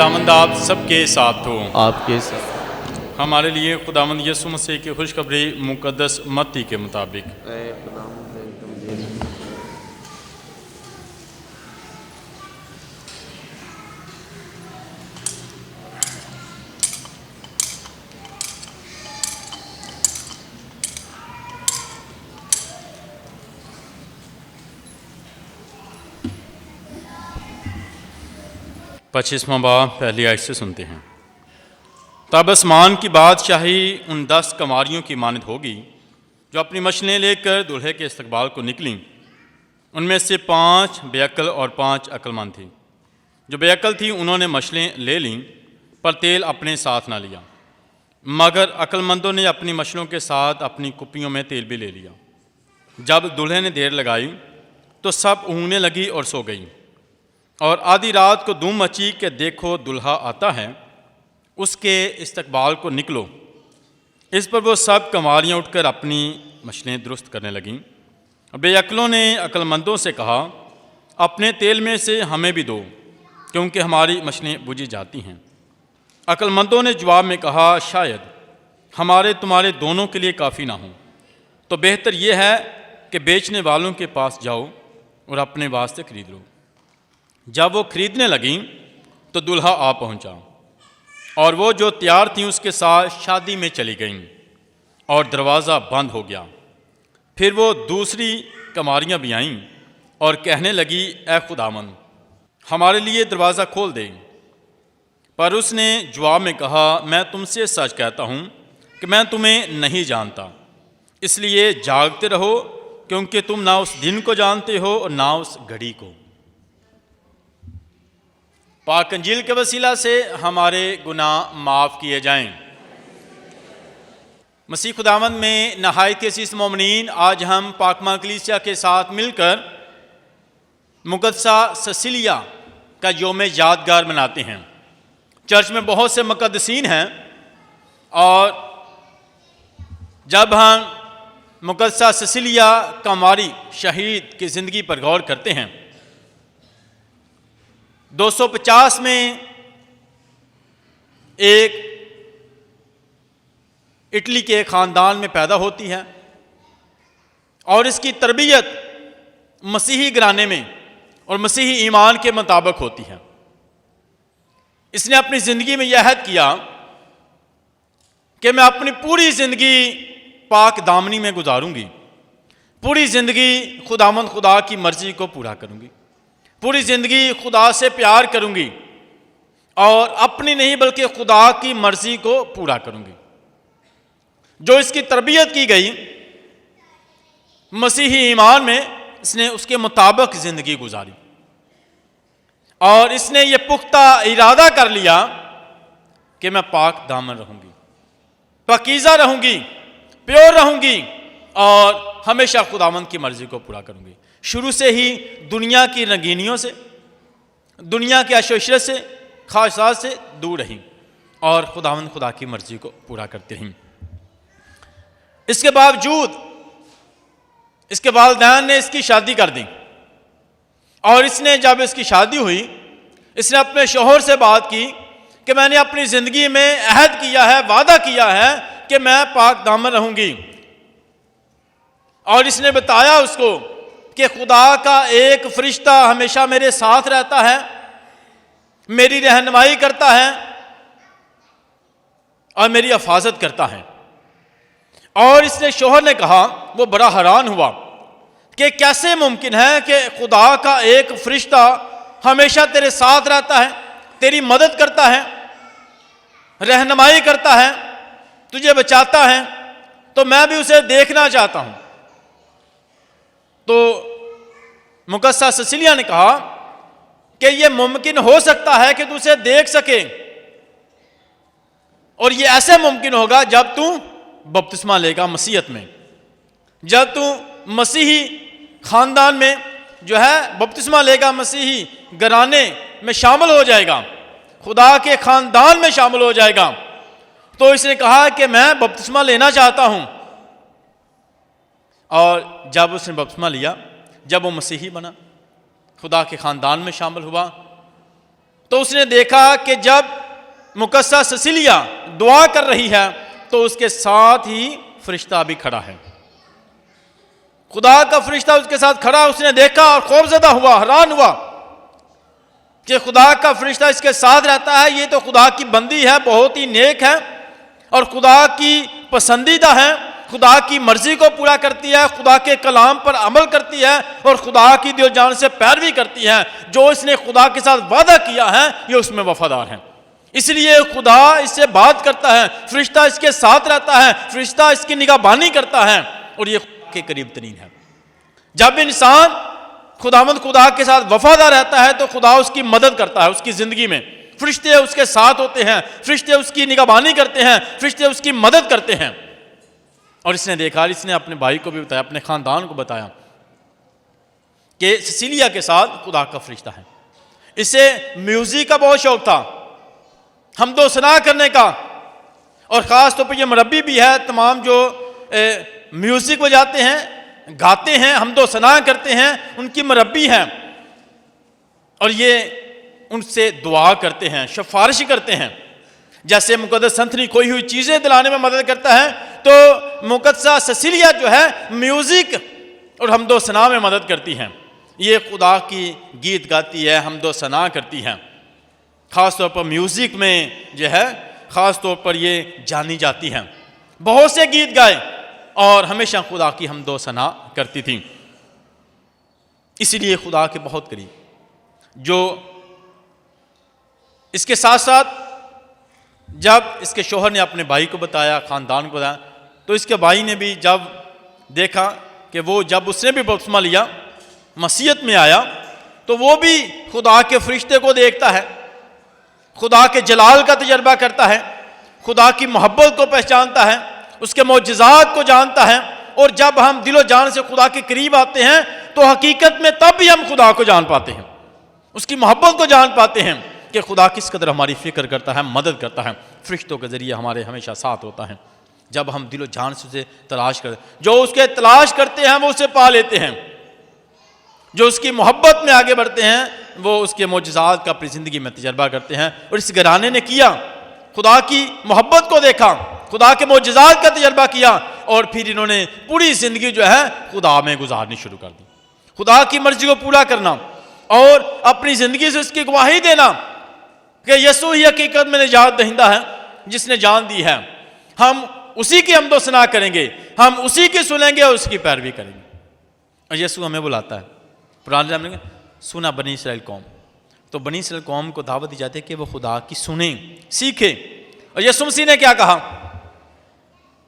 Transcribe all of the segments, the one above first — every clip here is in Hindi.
खुदावंद आप सबके साथ हो। आपके साथ। हमारे लिए खुदावंद यीशु मसीह की खुशखबरी मुकद्दस मत्ती के मुताबिक। पच्चीसवां बाब पहली आयत से सुनते हैं। तब आसमान की बादशाही उन 10 कंवारियों की मानद होगी जो अपनी मछलियाँ लेकर दूल्हे के इस्तकबाल को निकलीं। उनमें से 5 बेअक्ल और 5 अक्लमंद थी। जो बेअक्ल थी उन्होंने मछलियाँ ले लीं पर तेल अपने साथ ना लिया, मगर अक्लमंदों ने अपनी मछलियों के साथ अपनी कुप्पियों में तेल भी ले लिया। जब दूल्हे ने देर लगाई तो सब ऊँघने लगी और सो गई। और आधी रात को धूम मची कि देखो दुल्हा आता है, उसके इस्तकबाल को निकलो। इस पर वो सब कंवारियाँ उठकर अपनी मछलियाँ दुरुस्त करने लगीं। बेअक्लों ने अक्लमंदों से कहा, अपने तेल में से हमें भी दो, क्योंकि हमारी मछलियाँ बुझी जाती हैं। अक्लमंदों ने जवाब में कहा, शायद हमारे तुम्हारे दोनों के लिए काफ़ी ना हो, तो बेहतर यह है कि बेचने वालों के पास जाओ और अपने वास्ते खरीद लो। जब वो खरीदने लगीं तो दुल्हा आ पहुंचा, और वो जो तैयार थीं उसके साथ शादी में चली गईं, और दरवाज़ा बंद हो गया। फिर वो दूसरी कंवारियाँ भी आईं और कहने लगी, ए खुदावंद, हमारे लिए दरवाज़ा खोल दे। पर उसने जवाब में कहा, मैं तुमसे सच कहता हूँ कि मैं तुम्हें नहीं जानता। इसलिए जागते रहो, क्योंकि तुम ना उस दिन को जानते हो और ना उस घड़ी को। पाक अंजील के वसीला से हमारे गुनाह माफ़ किए जाएं। मसीह खुदावंद में नहायत अज़ीज़ मोमिनीन, आज हम पाकमा कलीसिया के साथ मिलकर मुकद्दसा सिसिलिया का योम यादगार मनाते हैं। चर्च में बहुत से मुकद्दसीन हैं, और जब हम मुकद्दसा सिसिलिया कंवारी शहीद की ज़िंदगी पर गौर करते हैं, 250 में एक इटली के ख़ानदान में पैदा होती है, और इसकी तरबियत मसीही घराने में और मसीही ईमान के मुताबिक होती है। इसने अपनी ज़िंदगी में यह अहद किया कि मैं अपनी पूरी ज़िंदगी पाक दामनी में गुजारूंगी, पूरी ज़िंदगी खुदावंद खुदा की मर्ज़ी को पूरा करूंगी, पूरी ज़िंदगी खुदा से प्यार करूंगी, और अपनी नहीं बल्कि खुदा की मर्ज़ी को पूरा करूंगी। जो इसकी तरबियत की गई मसीही ईमान में, इसने उसके मुताबिक ज़िंदगी गुजारी, और इसने ये पुख्ता इरादा कर लिया कि मैं पाक दामन रहूंगी, पाकीज़ा रहूंगी, प्योर रहूंगी, और हमेशा खुदावंद की मर्ज़ी को पूरा करूंगी। शुरू से ही दुनिया की रंगीनियों से, दुनिया के अशोशरत से, ख्वाहिशात से दूर रहीं, और खुदावंद खुदा की मर्ज़ी को पूरा करते रहीं। इसके बावजूद इसके वालिदैन ने इसकी शादी कर दी, और इसने जब इसकी शादी हुई, इसने अपने शोहर से बात की कि मैंने अपनी ज़िंदगी में अहद किया है, वादा किया है कि मैं पाक दामन रहूंगी। और इसने बताया उसको कि खुदा का एक फरिश्ता हमेशा मेरे साथ रहता है, मेरी रहनुमाई करता है और मेरी हिफाजत करता है। और इसने शोहर ने कहा, वो बड़ा हैरान हुआ कि कैसे मुमकिन है कि खुदा का एक फरिश्ता हमेशा तेरे साथ रहता है, तेरी मदद करता है, रहनुमाई करता है, तुझे बचाता है, तो मैं भी उसे देखना चाहता हूं। तो मुकद्दसा सिसिलिया ने कहा कि यह मुमकिन हो सकता है कि तू उसे देख सके, और यह ऐसे मुमकिन होगा जब तू बपतिस्मा लेगा मसीहत में, जब तू मसीही खानदान में जो है बपतिस्मा लेगा, मसीही घराने में शामिल हो जाएगा, खुदा के खानदान में शामिल हो जाएगा। तो इसने कहा कि मैं बपतिस्मा लेना चाहता हूं। और जब उसने बपतिस्मा लिया, जब वो मसीही बना, खुदा के ख़ानदान में शामिल हुआ, तो उसने देखा कि जब मुकद्दसा सिसिलिया दुआ कर रही है तो उसके साथ ही फरिश्ता भी खड़ा है। खुदा का फरिश्ता उसके साथ खड़ा, उसने देखा और खौफजदा हुआ, हैरान हुआ कि खुदा का फरिश्ता इसके साथ रहता है, ये तो खुदा की बंदी है, बहुत ही नेक है और खुदा की पसंदीदा है, खुदा की मर्जी को पूरा करती है, खुदा के कलाम पर अमल करती है और खुदा की दिल जान से पैरवी करती है। जो इसने खुदा के साथ वादा किया है ये उसमें वफादार है, इसलिए खुदा इससे बात करता है, फरिश्ता इसके साथ रहता है, फरिश्ता इसकी निगाहबानी करता है और ये के करीब तरीन है। जब इंसान खुदावंद खुदा के साथ वफादार रहता है तो खुदा उसकी मदद करता है, उसकी जिंदगी में फरिश्ते उसके साथ होते हैं, फरिश्ते उसकी निगाहबानी करते हैं, फरिश्ते उसकी मदद करते हैं। और इसने देखा, इसने अपने भाई को भी बताया, अपने खानदान को बताया कि सिसिलिया के साथ खुदा का फरिश्ता है। इसे म्यूजिक का बहुत शौक था, हमदो सना करने का, और ख़ास तौर पर यह मुरब्बी भी है, तमाम जो म्यूज़िक बजाते हैं, गाते हैं, हमदो सना करते हैं, उनकी मुरब्बी हैं और ये उनसे दुआ करते हैं, सिफारिश करते हैं। जैसे मुकद्दस संतनी खोई हुई चीज़ें दिलाने में मदद करता है तो मुकद्दसा सिसिलिया जो है म्यूज़िक और हमदो सना में मदद करती हैं। ये खुदा की गीत गाती है, हमदो सना करती हैं। ख़ास तौर पर म्यूज़िक में जो है ख़ास तौर पर ये जानी जाती हैं। बहुत से गीत गाए और हमेशा खुदा की हमदो सना करती थी। इसलिए खुदा के बहुत करीब, जो इसके साथ साथ जब इसके शोहर ने अपने भाई को बताया, ख़ानदान को बताया, तो इसके भाई ने भी जब देखा कि वो जब उसने भी बपतिस्मा लिया, मसीहत में आया, तो वो भी खुदा के फरिश्ते को देखता है, खुदा के जलाल का तजर्बा करता है, खुदा की मोहब्बत को पहचानता है, उसके मौजज़ात को जानता है। और जब हम दिलो जान से खुदा के करीब आते हैं तो हकीकत में तब भी हम खुदा को जान पाते हैं, उसकी मोहब्बत को जान पाते हैं कि खुदा किस कदर हमारी फ़िक्र करता है, मदद करता है, फरिश्तों के ज़रिए हमारे हमेशा साथ होता है। जब हम दिलो जान से उसे तलाश करते, जो उसके तलाश करते हैं वो उसे पा लेते हैं, जो उसकी मोहब्बत में आगे बढ़ते हैं वो उसके मौजज़ात का अपनी ज़िंदगी में तजर्बा करते हैं। और इस घराने ने किया, खुदा की मोहब्बत को देखा, खुदा के मौजज़ात का तजर्बा किया और फिर इन्होंने पूरी ज़िंदगी जो है खुदा में गुजारनी शुरू कर दी, खुदा की मर्जी को पूरा करना और अपनी ज़िंदगी से उसकी गवाही देना कि यीशु ही हकीकत में निजात दहिंदा है, जिसने जान दी है। हम उसी की हमदो सना करेंगे, हम उसी की सुनेंगे और उसकी पैरवी करेंगे। और यीशु हमें बुलाता है, पुराने ज़माने में सुना बनी इसराइल कौम, तो बनी इसराइल कौम को दावत दी जाती है कि वो खुदा की सुने, सीखे। और यीशु मसीह ने क्या कहा?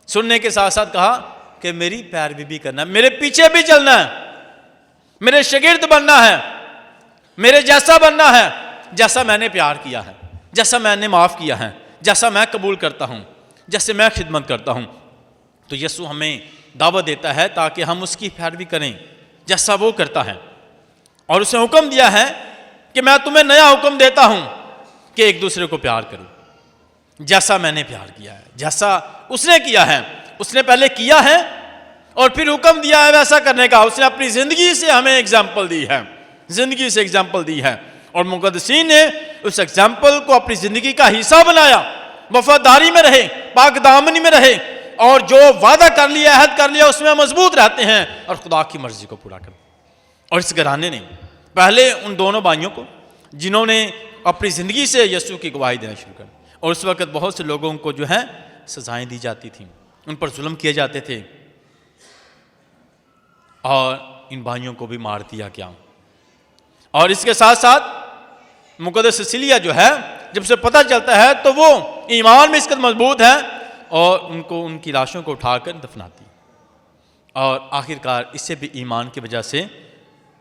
सुनने के साथ साथ कहा कि मेरी पैरवी भी करना है, मेरे पीछे भी चलना है, मेरे शागिर्द बनना है, मेरे जैसा बनना है, जैसा मैंने प्यार किया है, जैसा मैंने माफ़ किया है, जैसा मैं कबूल करता हूँ, जैसे मैं खिदमत करता हूँ। तो यीशु हमें दावत देता है ताकि हम उसकी पैरवी करें जैसा वो करता है। और उसने हुक्म दिया है कि मैं तुम्हें नया हुक्म देता हूँ कि एक दूसरे को प्यार करो जैसा मैंने प्यार किया है, जैसा उसने किया है। उसने पहले किया है और फिर हुक्म दिया है वैसा करने का। उसने अपनी ज़िंदगी से हमें एग्जाम्पल दी है, ज़िंदगी से एग्जाम्पल दी है और मुक़द्दसीन ने उस एग्जाम्पल को अपनी ज़िंदगी का हिस्सा बनाया। वफादारी में रहे, पाक दामनी में रहे और जो वादा कर लिया, अहद कर लिया, उसमें मजबूत रहते हैं और खुदा की मर्जी को पूरा करते। और इस घराने ने पहले उन दोनों भाइयों को जिन्होंने अपनी ज़िंदगी से यीशु की गवाही देना शुरू कर, और उस वक़्त बहुत से लोगों को जो है सजाएं दी जाती थीं, उन पर जुल्म किए जाते थे और इन भाइयों को भी मार दिया गया। और इसके साथ साथ मुक़द्दस सिसिलिया जो है जब से पता चलता है तो वो ईमान में इसका मजबूत है और उनको उनकी लाशों को उठाकर दफनाती। और आखिरकार इससे भी ईमान की वजह से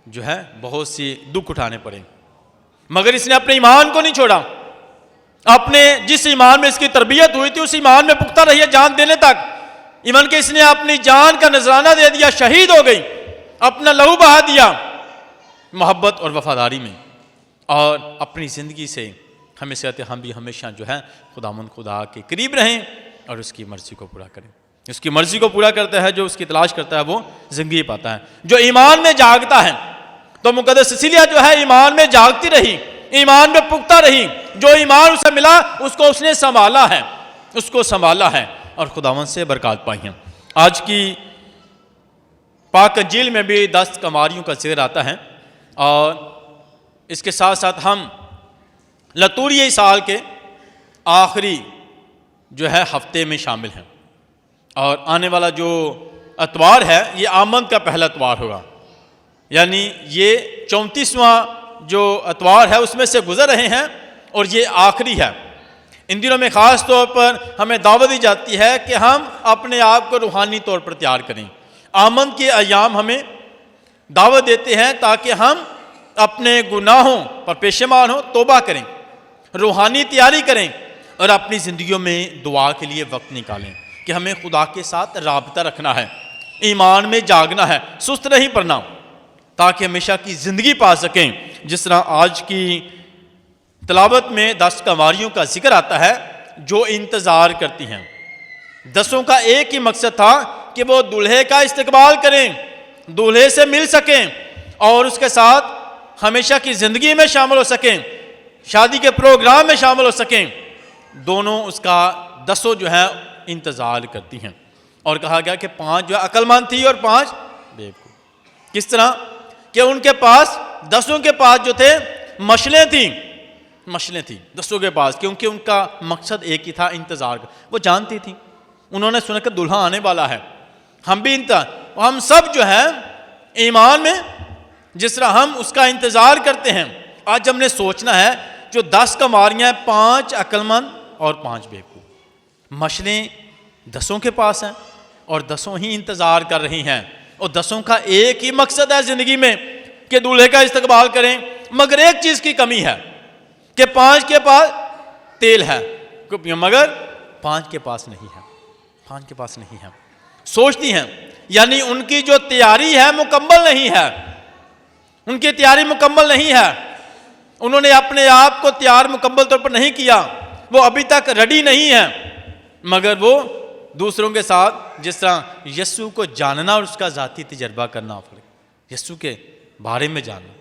जो है बहुत सी दुख उठाने पड़े, मगर इसने अपने ईमान को नहीं छोड़ा। अपने जिस ईमान में इसकी तरबियत हुई थी उस ईमान में पुख्ता रही है जान देने तक। इवन के इसने अपनी जान का नजराना दे दिया, शहीद हो गई, अपना लहू बहा दिया मोहब्बत और वफादारी में। और अपनी ज़िंदगी से हमें कहते हम भी हमेशा जो है खुदामंद खुदा के करीब रहें और उसकी मर्ज़ी को पूरा करें। उसकी मर्ज़ी को पूरा करता है, जो उसकी तलाश करता है वो ज़िंदगी पाता है। जो ईमान में जागता है, तो मुक़द्दस सिसिलिया जो है ईमान में जागती रही, ईमान में पुख्ता रही, जो ईमान उसे मिला उसको उसने संभाला है, उसको संभाला है और खुदावंद से बरकत पाई है। आज की पाक अंजील में भी 10 कमारियों का जिक्र आता है और इसके साथ साथ हम लतूरी साल के आखिरी जो है हफ्ते में शामिल हैं और आने वाला जो अतवार है ये आमद का पहला अतवार होगा, यानी ये 34वां जो अतवार है उसमें से गुजर रहे हैं और ये आखिरी है। इन दिनों में ख़ास तौर पर हमें दावत दी जाती है कि हम अपने आप को रूहानी तौर पर तैयार करें। आमद के अयाम हमें दावत देते हैं ताकि हम अपने गुनाहों पर पेशेमान हो, तौबा करें, रूहानी तैयारी करें और अपनी ज़िंदगियों में दुआ के लिए वक्त निकालें कि हमें खुदा के साथ राबता रखना है, ईमान में जागना है, सुस्त नहीं पड़ना, ताकि हमेशा की ज़िंदगी पा सकें। जिस तरह आज की तलावत में 10 कंवारियों का जिक्र आता है जो इंतज़ार करती हैं। 10 का एक ही मकसद था कि वो दूल्हे का इस्तकबाल करें, दूल्हे से मिल सकें और उसके साथ हमेशा की ज़िंदगी में शामिल हो सकें, शादी के प्रोग्राम में शामिल हो सकें। दोनों उसका 10 जो है इंतज़ार करती हैं। और कहा गया कि 5 जो है अक्लमंद थी और 5 बेवकूफ़। किस तरह कि उनके पास 10 के पास जो थे मशलें थी, मशलें थी 10 के पास, क्योंकि उनका मकसद एक ही था, इंतज़ार का। वो जानती थी, उन्होंने सुना कि दुल्हा आने वाला है। हम भी हम सब जो है ईमान में जिस तरह हम उसका इंतज़ार करते हैं, आज हमने सोचना है जो 10 कंवारियाँ हैं, 5 अक्लमंद और 5 बेवकूफ़। मशलें 10 के पास हैं और 10 ही इंतज़ार कर रही हैं और 10 का एक ही मकसद है ज़िंदगी में कि दूल्हे का इस्तकबाल करें। मगर एक चीज़ की कमी है कि 5 के पास तेल है मगर 5 के पास नहीं है, 5 के पास नहीं है। सोचती हैं, यानी उनकी जो तैयारी है मुकम्मल नहीं है, उनकी तैयारी मुकम्मल नहीं है। उन्होंने अपने आप को तैयार मुकम्मल तौर पर नहीं किया, वो अभी तक रेडी नहीं है। मगर वो दूसरों के साथ जिस तरह यीशु को जानना और उसका ज़ाती तजर्बा करना, यीशु के बारे में जानना,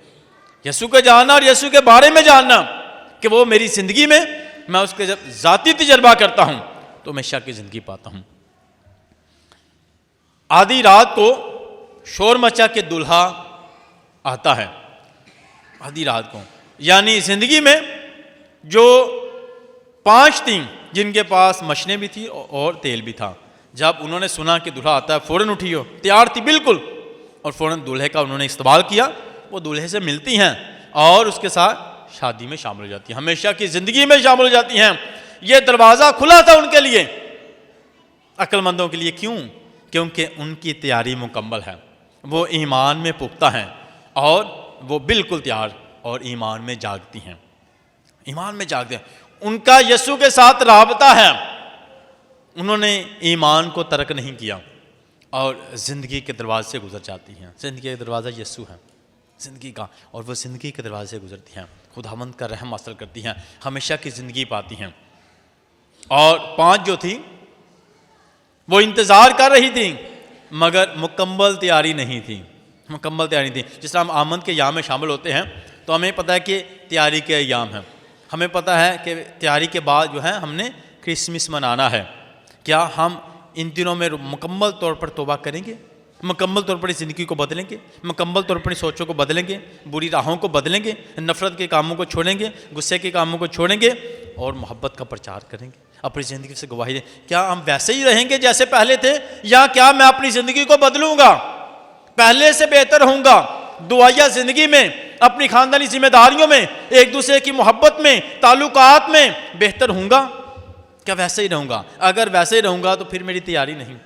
यीशु को जानना और यीशु के बारे में जानना कि वो मेरी ज़िंदगी में मैं उसके जब ज़ाती तजर्बा करता हूँ तो हमेशा की ज़िंदगी पाता हूँ। आधी रात को शोर मचा के दूल्हा आता है, आधी रात को, यानी ज़िंदगी में जो 5 थी जिनके पास मशनें भी थी और तेल भी था, जब उन्होंने सुना कि दूल्हा आता है फ़ौरन उठी हो, तैयार थी बिल्कुल, और फ़ौरन दूल्हे का उन्होंने इस्तेमाल किया। वो दूल्हे से मिलती हैं और उसके साथ शादी में शामिल हो जाती हैं, हमेशा की ज़िंदगी में शामिल हो जाती हैं। ये दरवाज़ा खुला था उनके लिए, अक्लमंदों के लिए। क्यों? क्योंकि उनकी तैयारी मुकम्मल है, वो ईमान में पुख्ता हैं और वो बिल्कुल तैयार और ईमान में जागती हैं, ईमान में जागते हैं। उनका यीशु के साथ राबता है, उन्होंने ईमान को तर्क नहीं किया और ज़िंदगी के दरवाजे से गुजर जाती हैं। ज़िंदगी का दरवाज़ा यीशु है ज़िंदगी का, और वो ज़िंदगी के दरवाजे से गुजरती हैं, खुदावंद का रहम हासिल करती हैं, हमेशा की ज़िंदगी पाती हैं। और 5 जो थी वो इंतज़ार कर रही थी मगर मुकम्मल तैयारी नहीं थी, मुकम्मल तैयारी थी। जिस तरह हम आमद के अयाम में शामिल होते हैं तो हमें पता है कि तैयारी के अयाम हैं, हमें पता है कि तैयारी के बाद जो है हमने क्रिसमस मनाना है। क्या हम इन दिनों में मुकम्मल तौर पर तौबा करेंगे, मुकम्मल तौर पर ज़िंदगी को बदलेंगे, मुकम्मल तौर पर सोचों को बदलेंगे, बुरी राहों को बदलेंगे, नफ़रत के कामों को छोड़ेंगे, गुस्से के कामों को छोड़ेंगे और मोहब्बत का प्रचार करेंगे, अपनी ज़िंदगी से गवाही दें? क्या हम वैसे ही रहेंगे जैसे पहले थे, या क्या मैं अपनी ज़िंदगी को बदलूँगा, पहले से बेहतर होऊंगा, दुआया ज़िंदगी में, अपनी ख़ानदानी जिम्मेदारियों में, एक दूसरे की मोहब्बत में, ताल्लुकात में बेहतर होऊंगा? क्या वैसे ही रहूँगा? अगर वैसे ही रहूँगा तो फिर मेरी तैयारी नहीं।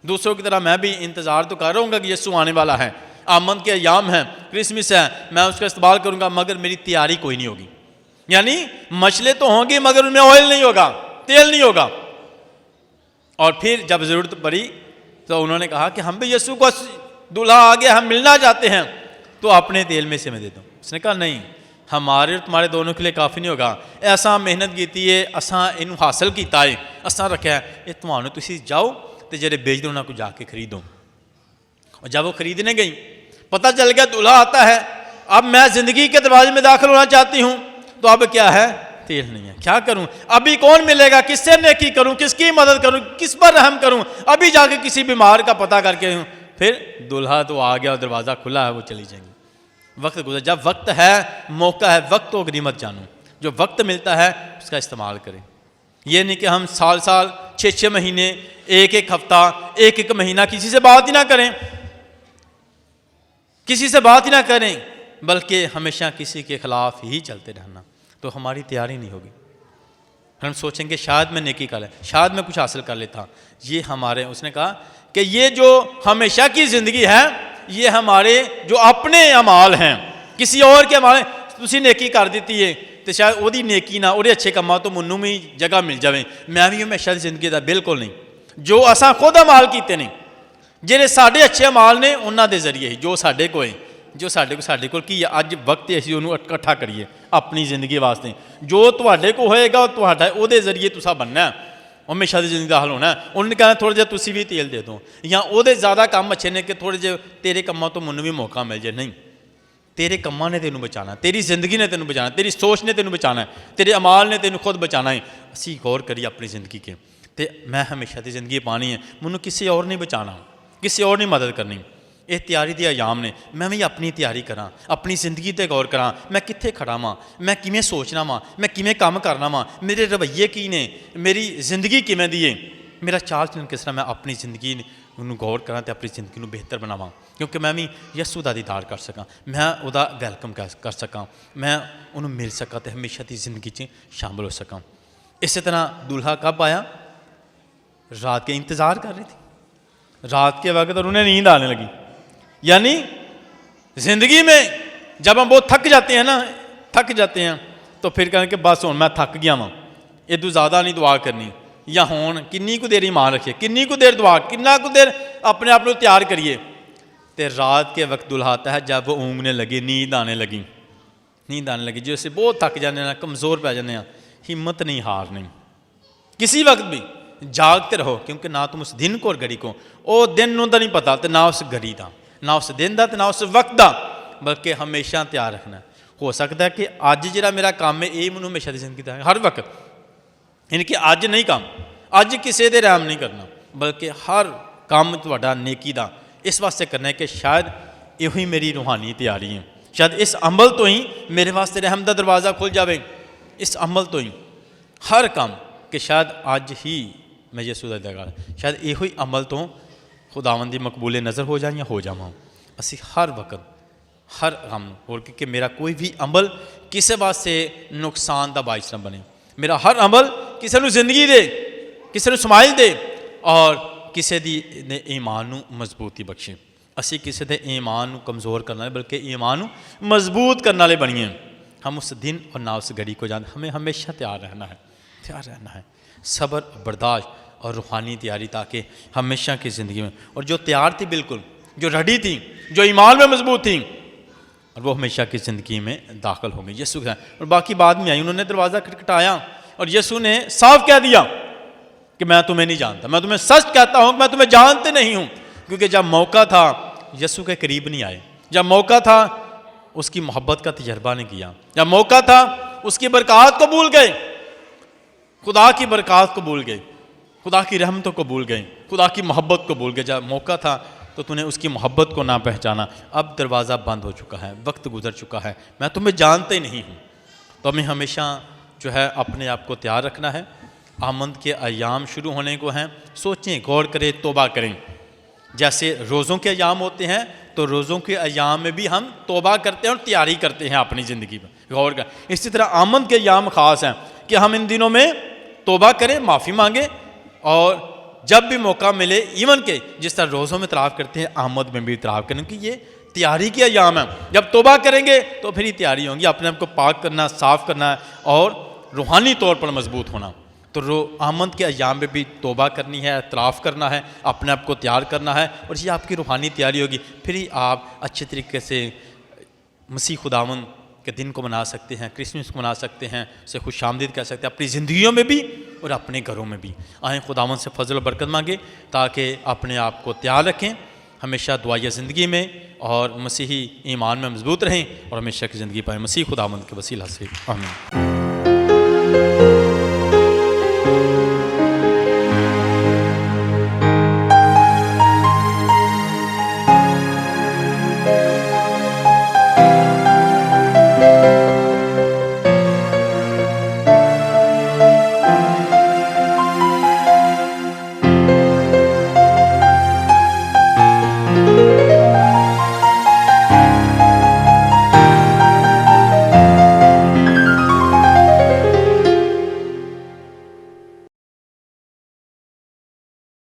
दूसरों की तरह मैं भी इंतज़ार तो कर रहूँगा कि यीशु आने वाला है, आमद के अयाम हैं, क्रिसमस है, मैं उसका इस्तेमाल करूँगा, मगर मेरी तैयारी कोई नहीं होगी। यानी मछली तो होंगी मगर उनमें ऑयल नहीं होगा, तेल नहीं होगा। और फिर जब ज़रूरत पड़ी तो उन्होंने कहा कि हम भी यीशु को दूल्हा आ गया, हम मिलना चाहते हैं, तो अपने तेल में से मैं दे दूँ। उसने कहा नहीं, हमारे और तुम्हारे दोनों के लिए काफ़ी नहीं होगा, ऐसा मेहनत की है, असा इन हासिल किया है, असा रखा है, ये तुम्हारे तुसी जाओ तो जेरे बेच दो ना, को जाके खरीदो। और जब वो खरीदने गई, पता चल गया दूल्हा आता है, अब मैं ज़िंदगी के दरवाजे में दाखिल होना चाहती हूँ, तो अब क्या है, तेल नहीं है, क्या करूं, अभी कौन मिलेगा, किससे नेकी करूं, किसकी मदद करूं, किस पर रहम करूं, अभी जाके किसी बीमार का पता करके हूं। फिर दूल्हा तो आ गया और दरवाज़ा खुला है, वो चली जाएंगी। वक्त गुजर, जब वक्त है, मौका है, वक्त को गनीमत जानो, जो वक्त मिलता है उसका इस्तेमाल करें। ये नहीं कि हम साल साल 6-6 महीने, एक हफ्ता, एक महीना किसी से बात ही ना करें, किसी से बात ही ना करें, बल्कि हमेशा किसी के खिलाफ ही चलते रहना, तो हमारी तैयारी नहीं होगी। हम सोचेंगे शायद मैं नेकी कर ले, शायद मैं कुछ हासिल कर लेता। ये हमारे, उसने कहा कि ये जो हमेशा की ज़िंदगी है, ये हमारे जो अपने अमाल हैं, किसी और के अमाल, तुसी नेकी कर देती है तो शायद ओदी नेकी ना, ओदे अच्छे कम्मा तो मैनू भी जगह मिल जाए, मैं भी हमेशा की जिंदगी का बिल्कुल नहीं। जो असां खुद अमाल कीते ने, ਜਿਹੜੇ ਸਾਡੇ अच्छे अमाल ने, ਉਹਨਾਂ ਦੇ ਜ਼ਰੀਏ ਹੀ ਜੋ ਸਾਡੇ ਕੋਲ ਹੈ, ਜੋ ਸਾਡੇ ਕੋਲ ਕੀ ਹੈ ਅੱਜ ਵਕਤ ਅਸੀਂ ਉਹਨੂੰ ਇਕੱਠਾ ਕਰੀਏ ਆਪਣੀ ਜ਼ਿੰਦਗੀ ਵਾਸਤੇ। ਜੋ ਤੁਹਾਡੇ ਕੋਲ ਹੋਏਗਾ ਉਹ ਤੁਹਾਡਾ, ਉਹਦੇ ਜ਼ਰੀਏ ਤੁਸੀਂ ਬਣਨਾ, ਹਮੇਸ਼ਾ ਦੀ ਜ਼ਿੰਦਗੀ ਦਾ ਹੱਲ ਹੋਣਾ। ਉਹਨੇ ਕਹਿਣਾ ਥੋੜ੍ਹਾ ਜਿਹਾ ਤੁਸੀਂ ਵੀ ਤੇਲ ਦੇ ਦਿਓ, ਜਾਂ ਉਹਦੇ ਜ਼ਿਆਦਾ ਕੰਮ ਅੱਛੇ ਨੇ ਕਿ ਥੋੜ੍ਹੇ ਜਿਹੇ ਤੇਰੇ ਕੰਮਾਂ ਤੋਂ ਮੈਨੂੰ ਵੀ ਮੌਕਾ ਮਿਲ ਜਾਏ। ਨਹੀਂ, तेरे कम्मा ने तेनों बचाना, तेरी जिंदगी ने तेनों बचाना, तेरी सोच ने तेनों बचाना है, तेरे अमाल ने तेनों खुद बचाना है। असी गौर करिए अपनी ज़िंदगी के, तो मैं हमेशा की ज़िंदगी पानी है, मैनू किसी और नहीं बचाना, किसी और नहीं मदद करनी। ये तैयारी के अयाम ने, मैं भी अपनी तैयारी करा, अपनी ज़िंदगी पर गौर करा, मैं कित्थे खड़ा वाँ, मैं किवें सोचना वाँ, मैं किवें काम करना वाँ, मेरे रवैये की ने, मेरी जिंदगी किवें दी है, मेरा चाल चलन किस तरह, मैं अपनी जिंदगी ਨੂੰ गौर करा तो अपनी जिंदगी ਨੂੰ बेहतर बनावा, क्योंकि मैं भी यसू ਦਾ दीदार कर सका, मैं ਉਹਦਾ वेलकम कर सका, मैं ਉਹਨੂੰ मिल सका तो हमेशा की जिंदगी 'ਚ शामिल हो सका। इसी तरह दूल्हा कब आया, रात के इंतज़ार कर रही थी, रात के वक्त और उन्हें नींद आने लगी। यानी ज़िंदगी में जब हम बहुत थक जाते हैं ना, थक जाते हैं तो फिर कहें कि बस हूँ मैं थक गया वहाँ, इदू ज़्यादा नहीं दुआ करनी, या होन किन्नी को देर ईमान रखिए, किन्नी को देर दुआ, किन्ना को देर अपने आप को तैयार करिए। तो रात के वक्त दुल्हा आता है जब वो ऊँगने लगी, नींद आने लगी, नींद आने लगी, जैसे बहुत थक जाने ना, कमज़ोर पै जाने, हिम्मत नहीं हारनी, किसी वक्त भी जागते रहो, क्योंकि ना तुम उस दिन को और घड़ी को, वो दिन नूं नहीं पता, तो ना उस घड़ी का, ना उस दिन का, तो ना उस वक्त का, बल्कि हमेशा तैयार रखना। हो सकता है कि अज जो मेरा काम है ये मैनू हमेशा की जिंदगी का है, हर वक्त, यानी कि अज नहीं काम, अज किसी दे रहम नहीं करना, बल्कि हर काम तुहाडा नेकी दा इस वास्ते करना है कि शायद यो ही मेरी रूहानी तैयारी है, शायद इस अमल तो ही मेरे वास्ते रहम दा दरवाज़ा खुल जाए, इस अमल तो ही हर काम कि शायद अज ही मैं यसू दा दरगाह, शायद यो ही अमल तो खुदावंद दी मकबूले नज़र हो जाए या हो जावां। असी हर वक्त हर काम और कि मेरा कोई भी अमल किसी वास्ते नुकसान का बाइस न बने, मेरा हर अमल किसी को जिंदगी दे, किसी को समाइल दे और किसी दी ने ईमान नू मजबूती बख्शे। असी किसी के ईमान नू कमज़ोर करने वाले बल्कि ईमान नू मजबूत करने वाले बनिए। हम उस दिन और ना उस घड़ी को जानते, हमें हमेशा तैयार रहना है, तैयार रहना है, सब्र बर्दाश्त और रूहानी तैयारी, ताकि हमेशा की ज़िंदगी में, और जो तैयार थी बिल्कुल, जो रेडी थी, जो ईमान में मजबूत थी, और वो हमेशा की ज़िंदगी में दाखिल हो गई यसू के। और बाकी बाद में आई, उन्होंने दरवाज़ा खटखटाया और यसू ने साफ कह दिया कि मैं तुम्हें नहीं जानता, मैं तुम्हें सच कहता हूँ कि मैं तुम्हें जानते नहीं हूँ। क्योंकि जब मौका था यसू के करीब नहीं आए, जब मौका था उसकी मोहब्बत का तजर्बा नहीं किया, जब मौका था उसकी बरक़ात को भूल गए, खुदा की बरक़ात को भूल गए, खुदा की रहमतों को भूल गए, खुदा की मोहब्बत को भूल गए। जब मौका था तो तूने उसकी मोहब्बत को ना पहचाना। अब दरवाज़ा बंद हो चुका है, वक्त गुजर चुका है, मैं तुम्हें जानते ही नहीं हूँ। तो हमें हमेशा जो है अपने आप को तैयार रखना है। आमद के अयाम शुरू होने को हैं, सोचें, गौर करें, तौबा करें। जैसे रोज़ों के अयाम होते हैं तो रोज़ों के अयाम में भी हम तौबा करते हैं और तैयारी करते हैं अपनी ज़िंदगी में, गौर कर। इसी तरह आमद के अयाम ख़ास हैं कि हम इन दिनों में तौबा करें, माफ़ी मांगें, और जब भी मौका मिले, इवन के जिस तरह रोज़ों में तराफ़ करते हैं, आमद में भी तराफ़ करें, क्योंकि ये तैयारी के अयाम है। जब तौबा करेंगे तो फिर ही तैयारी होंगी, अपने आप को पाक करना, साफ़ करना और रूहानी तौर पर मजबूत होना। तो आमद के अयाम में भी तौबा करनी है, तराफ़ करना है, अपने आप को तैयार करना है, और ये आपकी रूहानी तैयारी होगी। फिर ही आप अच्छे तरीके से मसीह खुदावंद के दिन को मना सकते हैं, क्रिसमस को मना सकते हैं, उसे खुशामदीद कह सकते हैं, अपनी ज़िंदगियों में भी और अपने घरों में भी। आएँ खुदावंद से फजल और बरकत मांगे ताकि अपने आप को तैयार रखें, हमेशा दुआया ज़िंदगी में और मसीही ईमान में मजबूत रहें और हमेशा की ज़िंदगी पाएँ। मसीह खुदावंद के वसीला से आमीन।